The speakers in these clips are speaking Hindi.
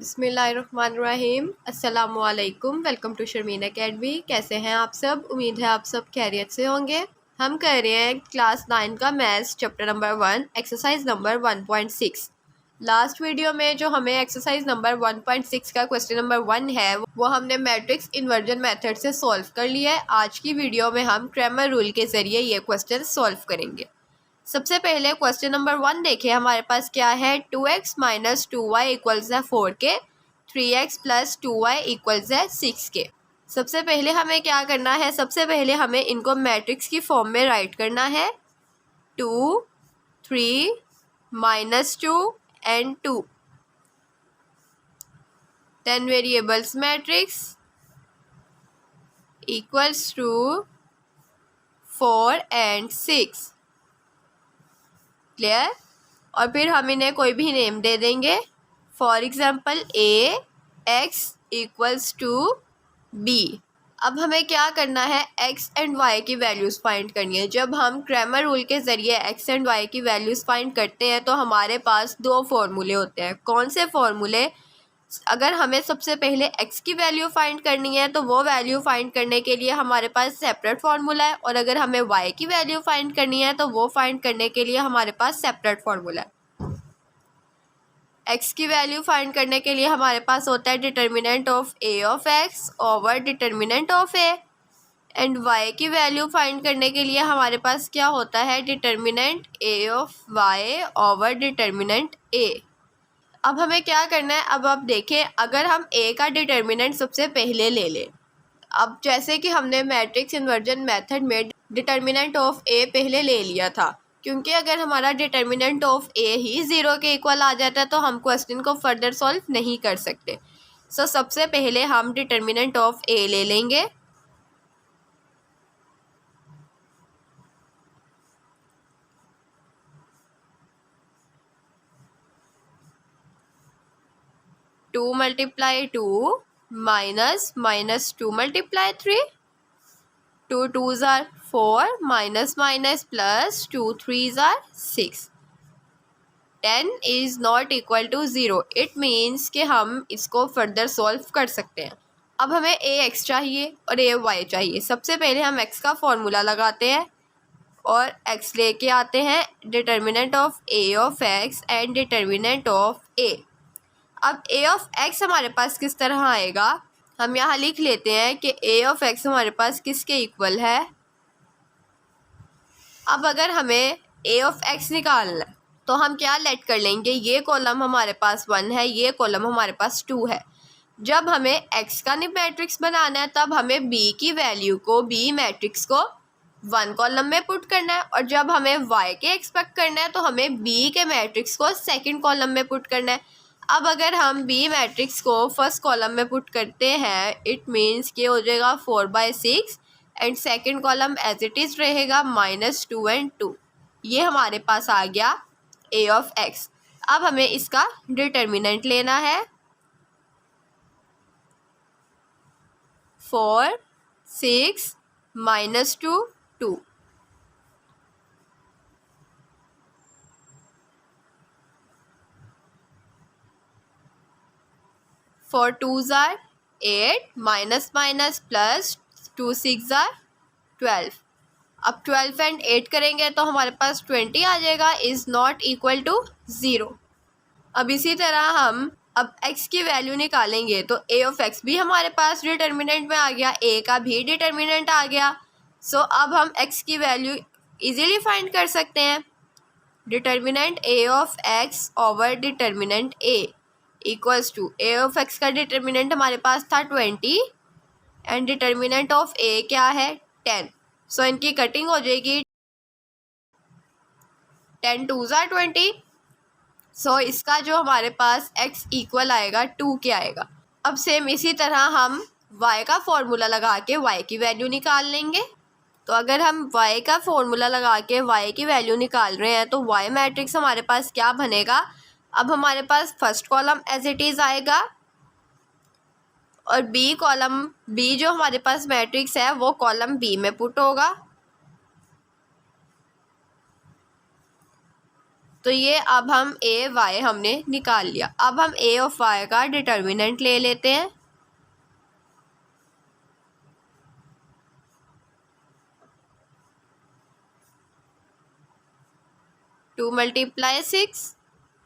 बिस्मिल्लाहिर्रहमानिर्रहीम। अस्सलामुअलैकुम। Welcome to Sharmeen academy. कैसे हैं आप सब? उम्मीद है आप सब खैरियत से होंगे। हम कर रहे हैं क्लास 9 का maths chapter number 1 exercise number 1.6। Last video में जो हमें एक्सरसाइज नंबर 1.6 का क्वेश्चन नंबर 1 है वो हमने मैट्रिक्स इन्वर्जन मेथड से सॉल्व कर लिया है। आज की वीडियो में हम क्रैमर रूल के ज़रिए ये क्वेश्चन सॉल्व करेंगे। सबसे पहले क्वेश्चन नंबर 1 देखिए, हमारे पास क्या है 2x माइनस 2y इक्वल्स है 4 के, 3x प्लस 2y इक्वल्स है 6 के। सबसे पहले हमें क्या करना है, सबसे पहले हमें इनको मैट्रिक्स की फॉर्म में राइट करना है। 2 3 minus 2 and 2 10 variables matrix equals to 4 and 6। Clear? और फिर हम इन्हें कोई भी नेम दे देंगे। For example A X equals to B. अब हमें क्या करना है, एक्स एंड वाई की वैल्यूज़ फाइंड करनी है। जब हम क्रैमर रूल के ज़रिए एक्स एंड वाई की वैल्यूज़ फाइंड करते हैं तो हमारे पास दो फार्मूले होते हैं। कौन से फार्मूले? अगर हमें सबसे पहले x की वैल्यू फाइंड करनी है तो वो वैल्यू फाइंड करने के लिए हमारे पास सेपरेट फार्मूला है, और अगर हमें y की वैल्यू फाइंड करनी है तो वो फाइंड करने के लिए हमारे पास सेपरेट फार्मूला है। x की वैल्यू फाइंड करने के लिए हमारे पास होता है determinant of a of x over determinant of a, and y की वैल्यू फाइंड करने के लिए हमारे पास क्या होता है determinant a of y over determinant a। अब हमें क्या करना है, अब आप देखें, अगर हम a का डिटर्मिनेंट सबसे पहले ले लें। अब जैसे कि हमने मैट्रिक्स इन्वर्जन मेथड में डिटर्मिनेंट ऑफ a पहले ले लिया था, क्योंकि अगर हमारा डिटर्मिनेंट ऑफ a ही 0 के इक्वल आ जाता है तो हम क्वेश्चन को फर्दर सॉल्व नहीं कर सकते। सो सबसे पहले हम डिटर्मिनेंट ऑफ a ले लेंगे। To multiply 2 minus minus 2 multiply 3, 2 2s are 4 minus minus plus 2 3s are 6। 10 is not equal to 0। It means कि हम इसको फर्दर सॉल्व कर सकते हैं। अब हमें ए एक्स चाहिए और ए वाई चाहिए। सबसे पहले हम एक्स का फॉर्मूला लगाते हैं और एक्स लेके आते हैं determinant of X and determinant of A. अब ए ऑफ एक्स हमारे पास किस तरह आएगा, हम यहाँ लिख लेते हैं कि ए ऑफ एक्स हमारे पास किसके इक्वल है। अब अगर हमें ए ऑफ एक्स निकालना है तो हम क्या लेट कर लेंगे, ये कॉलम हमारे पास 1 है, ये कॉलम हमारे पास 2 है। जब हमें एक्स का मैट्रिक्स बनाना है तब हमें बी की वैल्यू को, बी मैट्रिक्स को 1 कॉलम में पुट करना है, और जब हमें वाई के एक्सपेक्ट करना है तो हमें बी के मैट्रिक्स को सेकेंड कॉलम में पुट करना है। अब अगर हम बी मैट्रिक्स को फर्स्ट कॉलम में पुट करते हैं, इट मीन्स कि हो जाएगा 4/6 and second column as it is रहेगा -2 एंड 2। ये हमारे पास आ गया ए ऑफ एक्स। अब हमें इसका डिटर्मिनेंट लेना है। 4 6 -2 2। Four 2s are 8 minus minus plus 2 6 are 12। अब 12 एंड 8 करेंगे तो हमारे पास 20 आ जाएगा, इज़ नॉट इक्वल टू 0। अब इसी तरह हम अब x की वैल्यू निकालेंगे तो a ऑफ x भी हमारे पास डिटर्मिनेंट में आ गया, a का भी डिटर्मिनेंट आ गया। सो अब हम x की वैल्यू इजीली फाइंड कर सकते हैं। Determinant a of x over determinant a equals to, a of x का डिटर्मिनेंट हमारे पास था 20 एंड डिटर्मिनेंट ऑफ a क्या है 10। सो इनकी कटिंग हो जाएगी, 10 2s are 20। सो इसका जो हमारे पास x इक्वल आएगा 2 के आएगा। अब सेम इसी तरह हम y का फॉर्मूला लगा के y की वैल्यू निकाल लेंगे। तो अगर हम y का फॉर्मूला लगा के y की वैल्यू निकाल रहे हैं तो y मैट्रिक्स हमारे पास क्या बनेगा, अब हमारे पास first column as it is आएगा और b कॉलम, b जो हमारे पास मैट्रिक्स है वो कॉलम b में पुट होगा। तो ये अब हम ए वाई हमने निकाल लिया। अब हम ए ऑफ वाई का डिटर्मिनेंट ले लेते हैं। Two multiply 6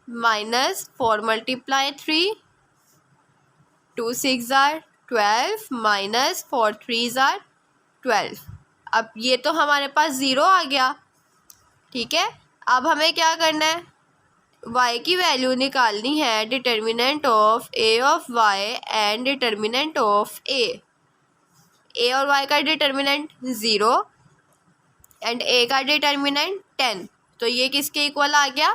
minus 4 multiply 3, 2 6 are 12 minus 4 3 are 12। अब ये तो हमारे पास ज़ीरो आ गया, ठीक है। अब हमें क्या करना है, y की वैल्यू निकालनी है, determinant of a of y and determinant of a और y का डिटर्मिनेंट 0 एंड a का डिटर्मिनेंट 10। तो ये किसके इक्वल आ गया?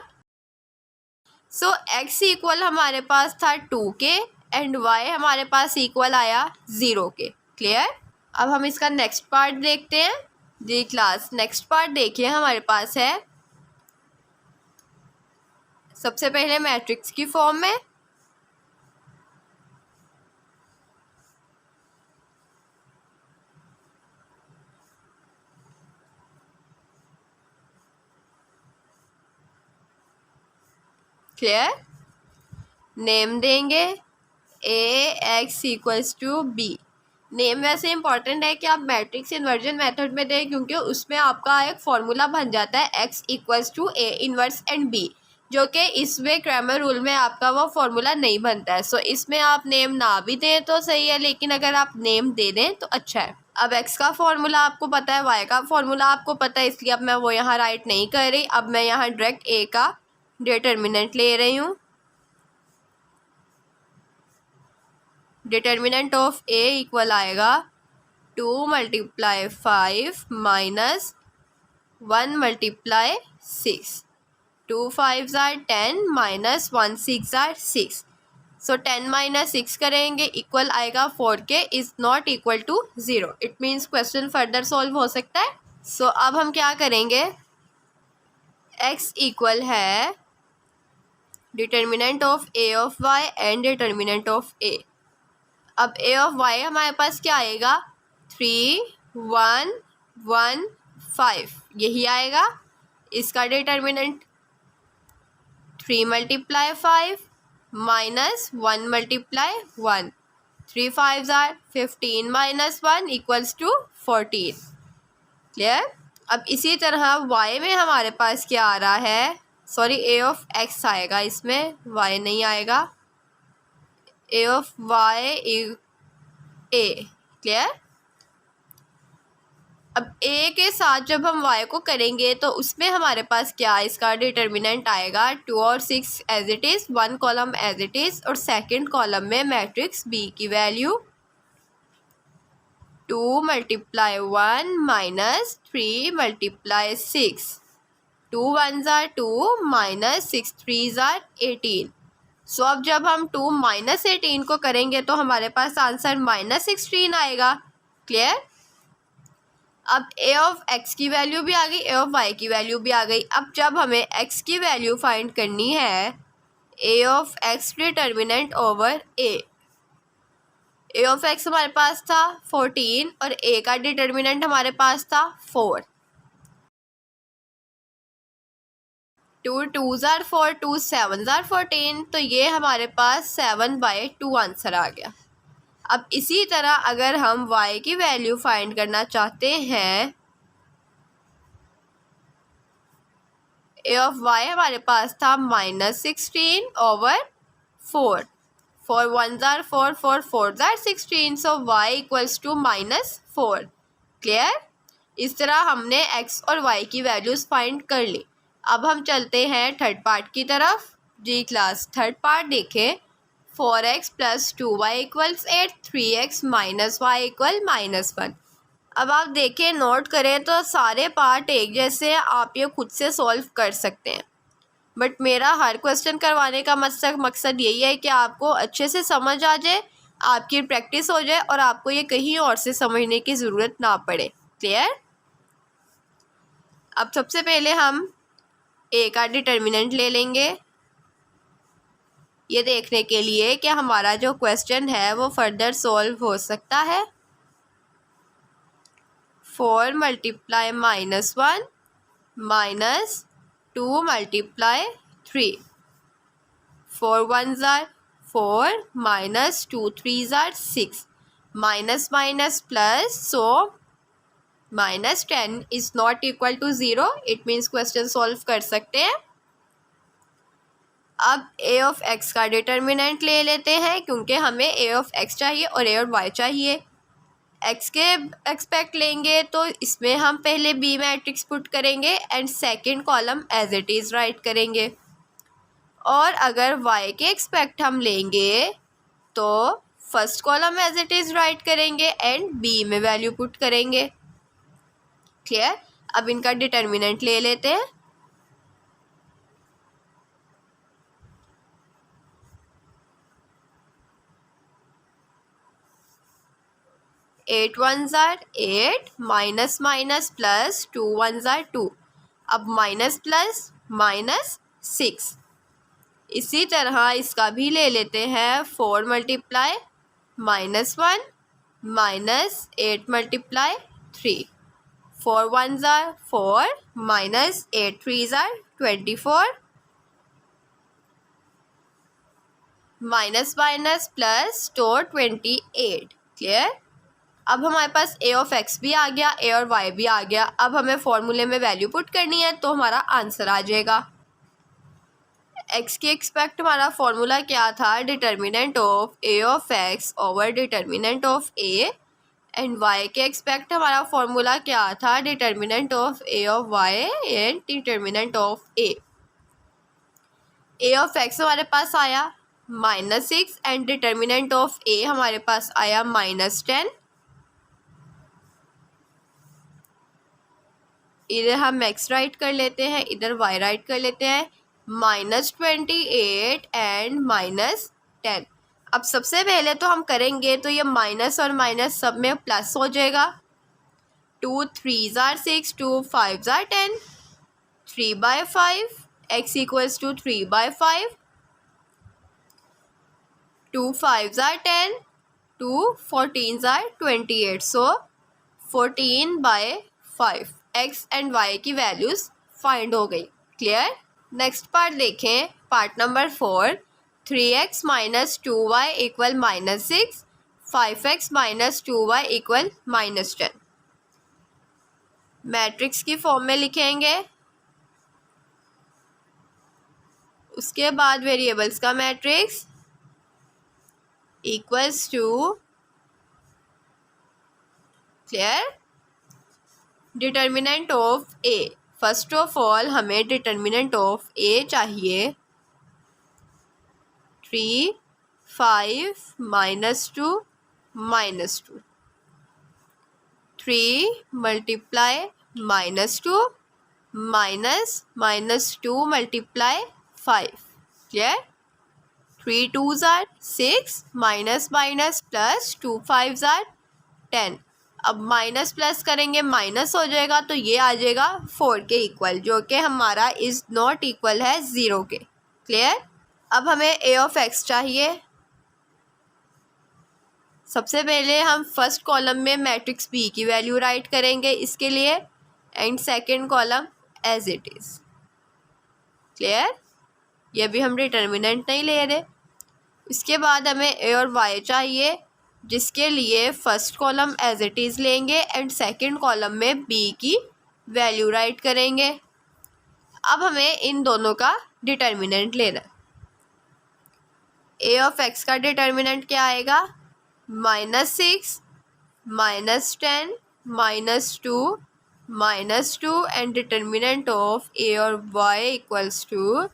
सो x इक्वल हमारे पास था 2 के एंड y हमारे पास इक्वल आया 0 के। क्लियर? अब हम इसका नेक्स्ट पार्ट देखते हैं। जी क्लास, नेक्स्ट पार्ट देखिए, हमारे पास है सबसे पहले मैट्रिक्स की फॉर्म में। क्लियर? नेम देंगे ax equals to b। Name वैसे इंपॉर्टेंट है कि आप मैट्रिक्स इन्वर्जन मेथड में दें, क्योंकि उसमें आपका एक फॉर्मूला बन जाता है x equals to a inverse and b, जो कि इसमें क्रैमर रूल में आपका वो फॉर्मूला नहीं बनता है। सो इसमें आप नेम ना भी दें तो सही है, लेकिन अगर आप नेम दे दें तो अच्छा है। अब x का फॉर्मूला आपको पता है, y का फॉर्मूला आपको पता है, इसलिए अब मैं वो यहाँ राइट नहीं कर रही। अब मैं यहाँ डायरेक्ट a का डिटर्मिनेंट ले रही हूँ। डिटर्मिनेंट ऑफ a इक्वल आएगा 2 multiply 5 minus 1 multiply 6। 2 5 are 10 minus 1 6 are 6। So 10 minus 6 करेंगे, इक्वल आएगा 4 के, is not equal to 0। It means question further solve हो सकता है। सो अब हम क्या करेंगे, x इक्वल है determinant of a of y and determinant of a। अब a ऑफ y हमारे पास क्या आएगा, 3 1 1 5, यही आएगा। इसका determinant 3 multiply 5 minus 1 multiply 1, 3 5 are 15 minus 1 equals to 14। Clear? अब इसी तरह y में हमारे पास क्या आ रहा है, सॉरी a ऑफ x आएगा, इसमें y नहीं आएगा। a of y a। Clear? अब a के साथ जब हम y को करेंगे तो उसमें हमारे पास क्या, इसका डिटर्मिनेंट आएगा 2 और 6 as it is, 1 column as it is, और सेकंड कॉलम में मैट्रिक्स b की value 2 multiply 1 minus 3 multiply 6, 2 1s are 2 minus 6 3s are 18। So अब जब हम 2 माइनस 18 को करेंगे तो हमारे पास आंसर माइनस 16 आएगा। क्लियर? अब a ऑफ x की वैल्यू भी आ गई, a ऑफ y की वैल्यू भी आ गई। अब जब हमें x की वैल्यू फाइंड करनी है, a of x determinant over a of x हमारे पास था 14 और a का डिटर्मिनेंट हमारे पास था 4। 2 2s आर 4, 2 7s आर 14, तो ये हमारे पास 7/2 आंसर आ गया। अब इसी तरह अगर हम y की वैल्यू फाइंड करना चाहते हैं, a ऑफ y हमारे पास था -16 over 4, 4 1s are 4, 4 4s are 16, so y equals to -4। Clear? इस तरह हमने x और y की वैल्यूज़ फाइंड कर ली। अब हम चलते हैं थर्ड पार्ट की तरफ। जी क्लास, थर्ड पार्ट देखें। 4x plus 2y equals 8, 3x minus Y equal -1। अब आप देखें, नोट करें तो सारे पार्ट एक जैसे, आप ये खुद से सॉल्व कर सकते हैं, बट मेरा हर क्वेश्चन करवाने का मकसद यही है कि आपको अच्छे से समझ आ जाए, आपकी प्रैक्टिस हो जाए और आपको ये कहीं और से समझने की ज़रूरत ना पड़े। क्लियर? अब सबसे पहले हम a का डिटर्मिनेंट ले लेंगे, ये देखने के लिए कि हमारा जो क्वेश्चन है वो फर्दर सॉल्व हो सकता है। 4 multiply -1 minus 2 multiply 3. 4 ones are 4 minus 2 threes are 6. Minus minus plus, so minus 10 is not equal to 0. It means question solve कर सकते हैं. अब a ऑफ x का डिटर्मिनेंट ले लेते हैं क्योंकि हमें a ऑफ x चाहिए और a और y चाहिए. x के एक्सपेक्ट लेंगे तो इसमें हम पहले b मैट्रिक्स पुट करेंगे and second column as it is right करेंगे. और अगर y के एक्सपेक्ट हम लेंगे तो first column as it is right करेंगे एंड b में वैल्यू पुट करेंगे. क्लियर. अब इनका डिटर्मिनेंट ले लेते हैं. Eight ones are 8 minus minus plus 2 ones are 2. अब माइनस प्लस माइनस 6. इसी तरह इसका भी ले लेते हैं. 4 multiply -1 minus 8 multiply 3. 4 ones are 4 minus 8 threes are 24. Minus minus plus तो 28. क्लियर. अब हमारे पास a ऑफ x भी आ गया, a और y भी आ गया. अब हमें फॉर्मूले में वैल्यू पुट करनी है तो हमारा आंसर आ जाएगा. x के एक्सपेक्ट हमारा फॉर्मूला क्या था? Determinant of a of x over determinant of a. And y के एक्सपेक्ट हमारा फॉर्मूला क्या था? Determinant of a of y and determinant of a. a of x हमारे पास आया -6 एंड डिटर्मिनेंट ऑफ a हमारे पास आया -10. इधर हम x राइट कर लेते हैं, इधर y राइट कर लेते हैं. -28 एंड -10. अब सबसे पहले तो हम करेंगे तो ये माइनस और माइनस सब में प्लस हो जाएगा. 2 3s are 6, 2 5s are 10, 3/5 x equals to 3/5. 2 5s are 10, 2 14s are 28. So 14/5 x and y की वैल्यूज़ फाइंड हो गई. क्लियर. नेक्स्ट पार्ट देखें. Part number 4. 3x minus 2y equal -6. 5x minus 2y equal -10. Matrix की फॉर्म में लिखेंगे. उसके बाद वेरिएबल्स का matrix equals to. Clear. Determinant of a. First of all हमें डिटर्मिनेंट ऑफ a चाहिए. 3 5 -2 -2. 3 multiply -2 -2 multiply 5. Clear. 3 2s are 6 minus minus plus 2 5s are 10. अब माइनस प्लस करेंगे माइनस हो जाएगा तो ये आ जाएगा 4 के इक्वल, जो कि हमारा इज़ नॉट इक्वल है 0 के. क्लियर. अब हमें a ऑफ x चाहिए. सबसे पहले हम फर्स्ट कॉलम में मैट्रिक्स b की वैल्यू राइट करेंगे इसके लिए and second column as it is. Clear. ये भी हम डिटर्मिनेंट नहीं ले रहे. इसके बाद हमें a और y चाहिए जिसके लिए first column as it is लेंगे एंड सेकंड कॉलम में b की वैल्यू राइट करेंगे. अब हमें इन दोनों का डिटर्मिनेंट लेना है. a ऑफ x का डिटर्मिनेंट क्या आएगा? -6 -10 -2 एंड डिटर्मिनेंट ऑफ a और y equals to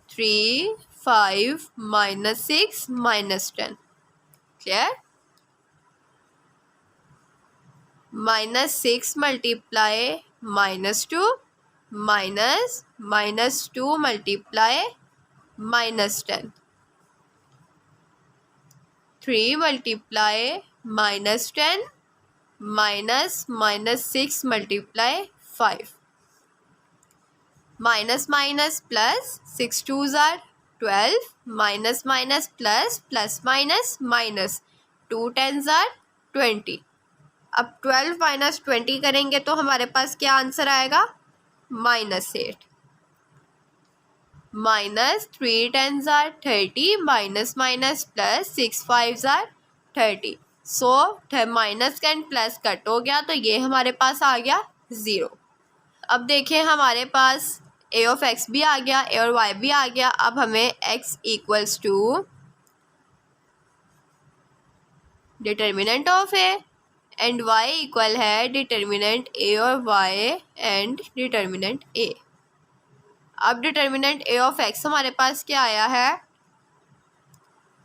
3 5 -6 -10. Clear. -6 multiply -2 -2 multiply -10. 3 multiply -10 -6 multiply 5. Minus minus plus 6 2s are 12 minus minus plus plus minus minus 2 10s are 20. अब 12 - 20 करेंगे तो हमारे पास क्या आंसर आएगा? -8. Minus 3 tens are 30, minus minus plus 6 fives are 30। So minus and plus cut हो गया, तो ये हमारे पास आ गया 0। अब देखें हमारे पास ए ऑफ एक्स भी आ गया, ए और वाई भी आ गया। अब हमें X equals to determinant of A and y equal है डिटर्मिनेंट ए और y एंड डिटर्मिनेंट a। अब डिटर्मिनेंट ए ऑफ x हमारे पास क्या आया है,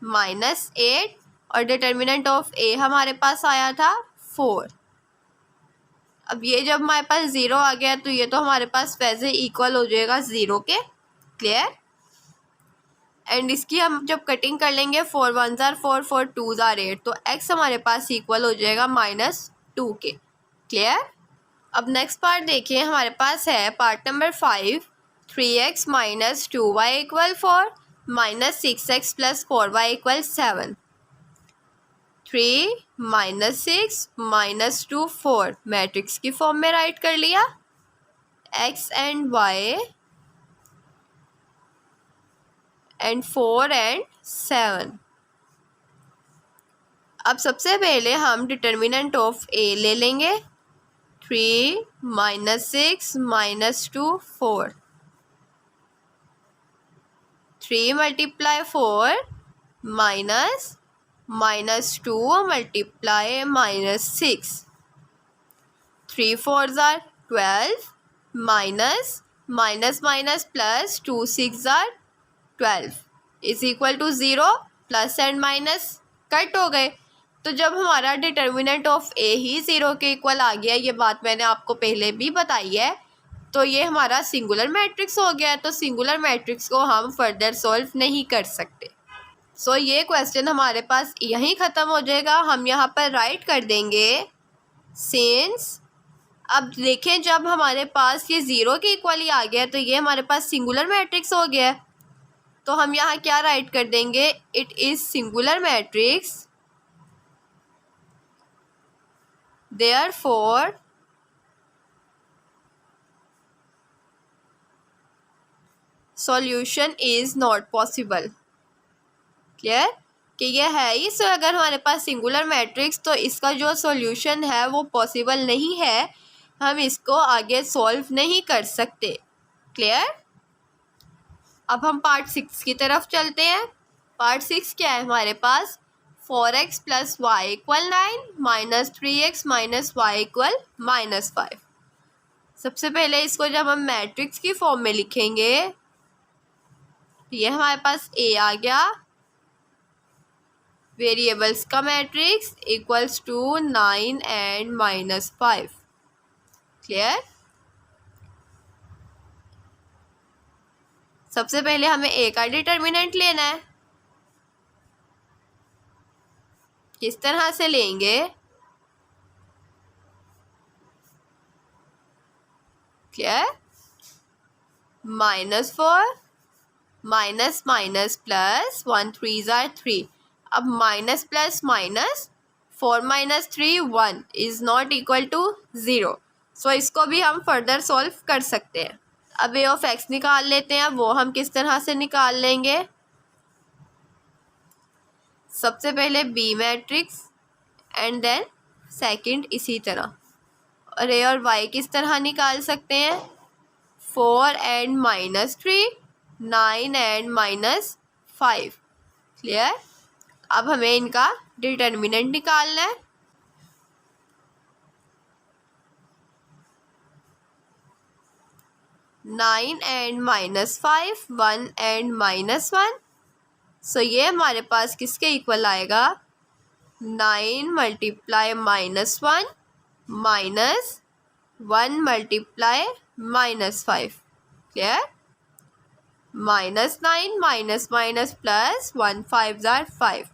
-8, और डिटर्मिनेंट ऑफ a हमारे पास आया था 4। अब ये जब हमारे पास 0 आ गया तो ये तो हमारे पास वैसे इक्वल हो जाएगा 0 के। क्लियर। एंड इसकी हम जब कटिंग कर लेंगे 4 1s आर 4, 4 2s आर 8, तो x हमारे पास इक्वल हो जाएगा -2 के। क्लियर। अब नेक्स्ट पार्ट देखिए, हमारे पास है part number 5, 3x minus 2y equal 4, minus 6x plus 4y equal 7। 3 minus 6 minus 2 4 matrix की फॉर्म में राइट कर लिया। x and y and 4 and 7। अब सबसे पहले हम डिटर्मिनेंट ऑफ a ले लेंगे। 3 minus 6 minus 2 4, 3 multiply 4 minus 2 multiply -6, 3 4s are 12, minus minus plus 2 6 are 12 is equal to 0। Plus and minus cut हो गए, तो जब हमारा डिटर्मिनेंट ऑफ ए ही 0 के इक्वल आ गया, ये बात मैंने आपको पहले भी बताई है, तो ये हमारा सिंगुलर मैट्रिक्स हो गया है। तो सिंगुलर मैट्रिक्स को हम फर्दर सॉल्व नहीं कर सकते। सो ये क्वेश्चन हमारे पास यहीं ख़त्म हो जाएगा। हम यहाँ पर राइट कर देंगे सिंस। अब देखें जब हमारे पास ये 0 के इक्वल ही आ गया तो ये हमारे पास सिंगुलर मैट्रिक्स हो गया। तो हम यहाँ क्या राइट कर देंगे, it is singular matrix, therefore solution is not possible. Clear कि ये है ही। सो अगर हमारे पास सिंगुलर मैट्रिक्स, तो इसका जो सॉल्यूशन है वो पॉसिबल नहीं है, हम इसको आगे सॉल्व नहीं कर सकते। क्लियर। अब हम पार्ट 6 की तरफ चलते हैं। पार्ट 6 क्या है हमारे पास, 4x plus Y equal 9, minus 3x minus Y equal -5। सबसे पहले इसको जब हम मैट्रिक्स की फॉर्म में लिखेंगे, ये हमारे पास a आ गया, वेरिएबल्स का matrix equals to 9 and -5। Clear. सबसे पहले हमें a का डिटर्मिनेंट लेना है। किस तरह से लेंगे, clear, -4 minus minus plus 1 3s are 3। अब minus plus minus 4 minus 3 1 is not equal to 0। So इसको भी हम फर्दर सॉल्व कर सकते हैं। अब ए ऑफ एक्स निकाल लेते हैं। वो हम किस तरह से निकाल लेंगे, सबसे पहले B matrix and then second इसी तरह। और ए और वाई किस तरह निकाल सकते हैं, 4 एंड -3, 9 एंड -5। क्लियर। अब हमें इनका डिटर्मिनेंट निकालना है। -9 एंड -5, 1 एंड -1। सो ये हमारे पास किसके इक्वल आएगा, 9 multiply -1 minus 1 multiply -5। Clear. -9 minus minus plus 1 5s are 5।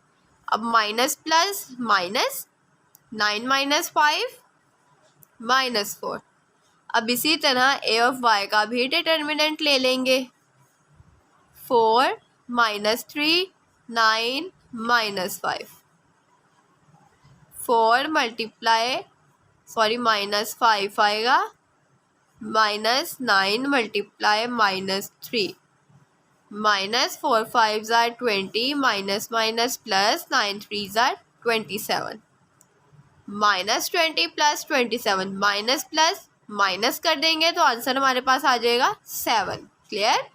अब माइनस प्लस माइनस 9 माइनस 5 -4। अब इसी तरह ए ऑफ वाई का भी डिटर्मिनेंट ले लेंगे, 4 -3 9 -5। 4 मल्टीप्लाई -5 आएगा, -9 मल्टीप्लाई -3। माइनस 4 5 ज़ार 20 माइनस माइनस प्लस 9 3 ज़ार 27 minus 20 plus 27 minus plus minus कर देंगे तो आंसर हमारे पास आ जाएगा 7। क्लियर।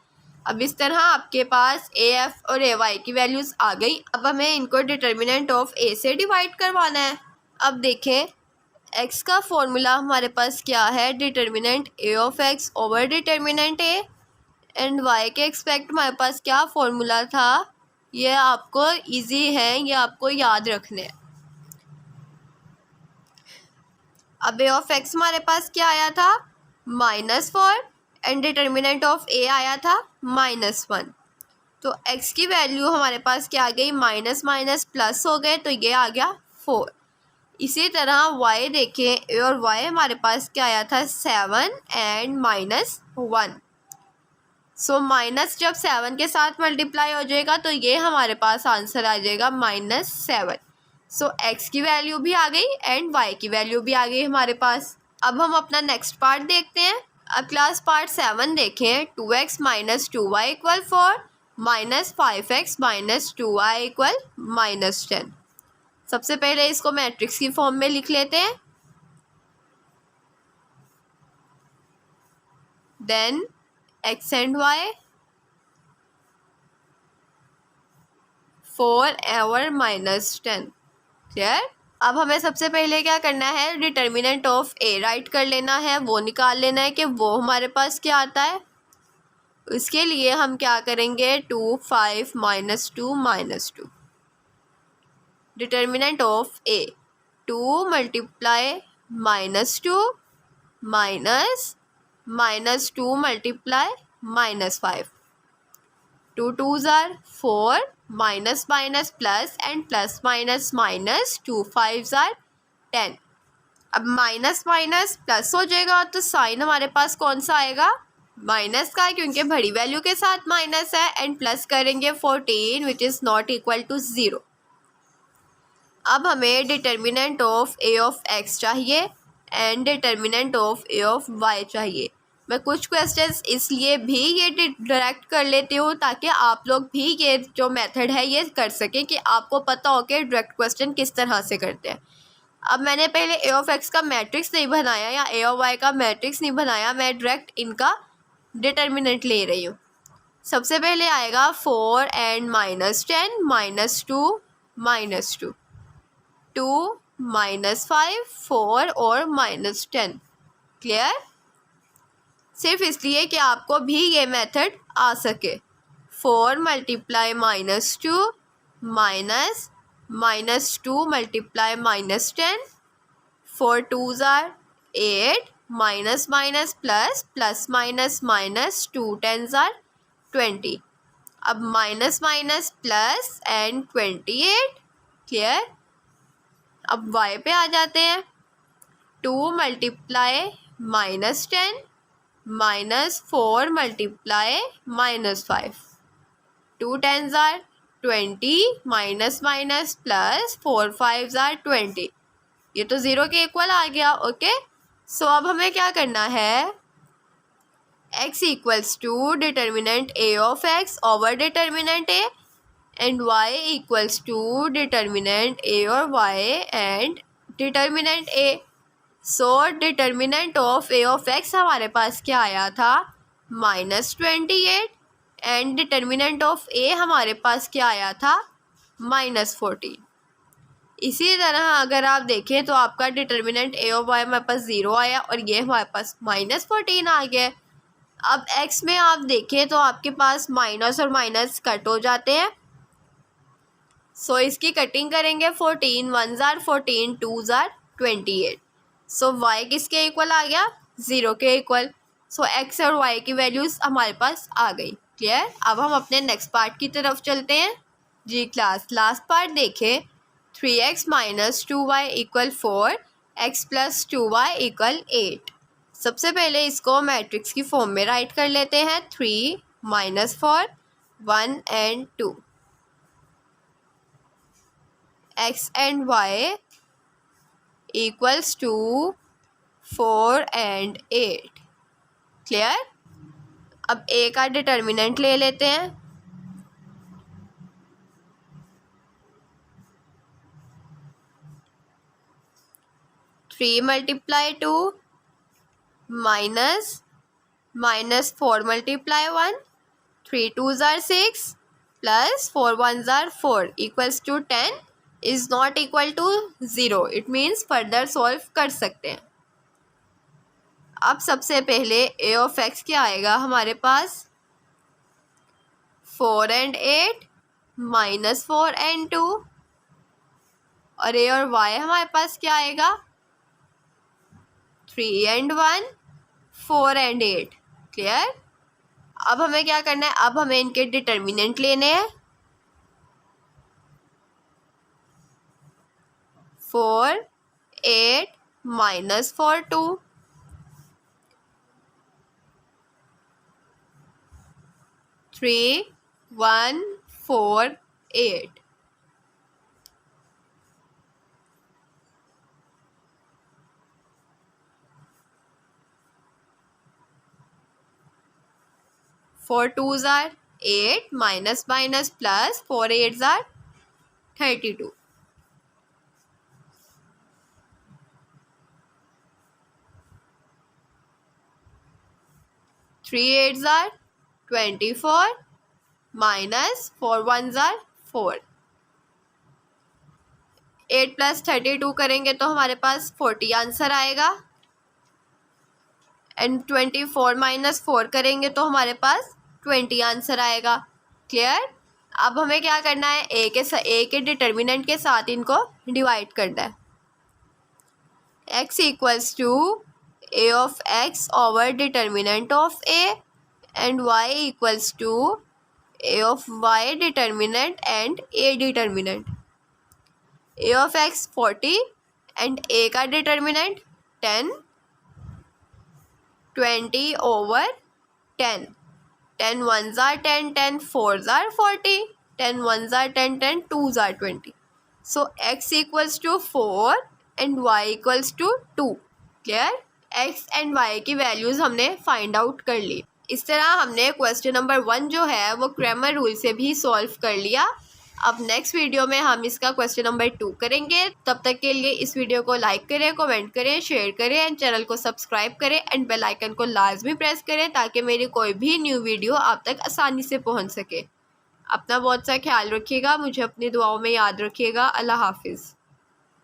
अब इस तरह आपके पास ए एफ और ए वाई की वैल्यूज़ आ गई। अब हमें इनको डिटर्मिनेंट ऑफ ए से डिवाइड करवाना है। अब देखें एक्स का फॉर्मूला हमारे पास क्या है, determinant A of X over determinant A, and Y के एक्सपेक्ट हमारे पास क्या फॉर्मूला था, ये आपको इजी है, ये आपको याद रखने हैं। अब ए ऑफ एक्स हमारे पास क्या आया था, -4, एंड डिटर्मिनेंट ऑफ ए आया था -1। तो एक्स की वैल्यू हमारे पास क्या आ गई, माइनस माइनस प्लस हो गए, तो ये आ गया 4। इसी तरह वाई देखें, ए और वाई हमारे पास क्या आया था, 7 एंड -1। सो माइनस जब 7 के साथ मल्टीप्लाई हो जाएगा तो ये हमारे पास आंसर आ जाएगा -7। सो एक्स की वैल्यू भी आ गई एंड वाई की वैल्यू भी आ गई हमारे पास। अब हम अपना नेक्स्ट पार्ट देखते हैं। अब क्लास पार्ट 7 देखें, 2x - 2y = 4 -5x - 2y = -10। सबसे पहले इसको मैट्रिक्स की फॉर्म में लिख लेते हैं। देन x एंड y 4 और -10। क्लियर। अब हमें सबसे पहले क्या करना है, डिटर्मिनेंट ऑफ ए राइट कर लेना है, वो निकाल लेना है कि वो हमारे पास क्या आता है। उसके लिए हम क्या करेंगे, 2 5 -2 -2। Determinant of A 2 × -2 -2 × -5। 2 2s are 4 minus minus plus and plus minus minus 2 5s are 10। अब माइनस माइनस प्लस हो जाएगा तो साइन हमारे पास कौन सा आएगा, माइनस का, क्योंकि बड़ी वैल्यू के साथ माइनस है, एंड प्लस करेंगे 14 which is not equal to 0। अब हमें determinant of A of X चाहिए and determinant of A of Y चाहिए। मैं कुछ क्वेश्चंस इसलिए भी ये डायरेक्ट कर लेती हूँ ताकि आप लोग भी ये जो मेथड है ये कर सकें कि आपको पता हो कि डायरेक्ट क्वेश्चन किस तरह से करते हैं। अब मैंने पहले ए ऑफ एक्स का मैट्रिक्स नहीं बनाया या ए ऑफ वाई का मैट्रिक्स नहीं बनाया, मैं डायरेक्ट इनका डिटर्मिनेंट ले रही हूँ। सबसे पहले आएगा 4 एंड -10 -2 -2 2 -5 4 और -10। क्लियर। सिर्फ इसलिए कि आपको भी ये मेथड आ सके। 4 × -2 -2 × -10 4 2s are 8 minus minus plus plus minus minus 2 10s are 20। अब minus minus plus and 28। Clear. अब y पे आ जाते हैं, 2 × -10 -4 × -5 2 10s are 20 minus minus plus 4 5s are 20। ये तो 0 के इक्वल आ गया। ओके। सो अब हमें क्या करना है, x = determinant A of X over determinant A and y = determinant A और y and determinant A. So determinant of A of X हमारे पास क्या आया था, -28, एंड डिटर्मिनेंट ऑफ ए हमारे पास क्या आया था, -14। इसी तरह अगर आप देखें तो आपका डिटर्मिनेंट ए ऑफ वाई हमारे पास 0 आया और ये हमारे पास -14 आ गया। अब एक्स में आप देखें तो आपके पास माइनस और माइनस कट हो जाते हैं। सो इसकी कटिंग करेंगे, 14 1s are 14 2s are 28। So Y किसके इक्वल आ गया, 0 के इक्वल। सो एक्स और वाई की वैल्यूज़ हमारे पास आ गई। क्लियर। अब हम अपने नेक्स्ट पार्ट की तरफ चलते हैं। जी क्लास लास्ट पार्ट देखें, 3x - 2y = 4 x + 2y = 8। सबसे पहले इसको मैट्रिक्स की फॉर्म में राइट कर लेते हैं, 3 -4 1 and 2। x and y = 4 and 8। Clear. अब a का डिटर्मिनेंट ले लेते हैं, 3 multiply 2 minus 4 multiply 1, 3 2s are 6 plus 4 1s are 4 equals to 10 is not equal to 0. It means further solve कर सकते हैं. अब सबसे पहले a of x क्या आएगा हमारे पास 4 and 8 minus 4 and 2 और a और y हमारे पास क्या आएगा 3 and 1 4 and 8. क्लियर. अब हमें क्या करना है, अब हमें इनके डिटर्मिनेंट लेने हैं. 4 8 minus 4 2 3 1 4 8. Four 2s are 8 minus plus 4 8s are 32. 3 8s are 24 minus 4 1s are 4. 8 plus 32 करेंगे तो हमारे पास 40 आंसर आएगा. एंड 24 माइनस 4 करेंगे तो हमारे पास 20 आंसर आएगा. क्लियर. अब हमें क्या करना है, ए के डिटर्मिनेंट के साथ इनको डिवाइड करना है. x equals to a of x over determinant of a and y equals to a of y determinant and a determinant. a of x 40 and a का determinant 10 20 over 10. 10 1s are 10, 10 4s are 40, 10 1s are 10, 10 2s are 20. So x equals to 4 and y equals to 2. Clear? x and y की वैल्यूज़ हमने फाइंड आउट कर ली. इस तरह हमने क्वेश्चन नंबर 1 जो है वो क्रैमर रूल से भी सॉल्व कर लिया. अब नेक्स्ट वीडियो में हम इसका क्वेश्चन नंबर 2 करेंगे. तब तक के लिए इस वीडियो को लाइक करें, कमेंट करें, शेयर करें एंड चैनल को सब्सक्राइब करें एंड बेल आइकन को लाजमी प्रेस करें ताकि मेरी कोई भी न्यू वीडियो आप तक आसानी से पहुंच सके. अपना बहुत सा ख्याल रखिएगा, मुझे अपनी दुआओं में याद रखिएगा. अल्लाह हाफिज़.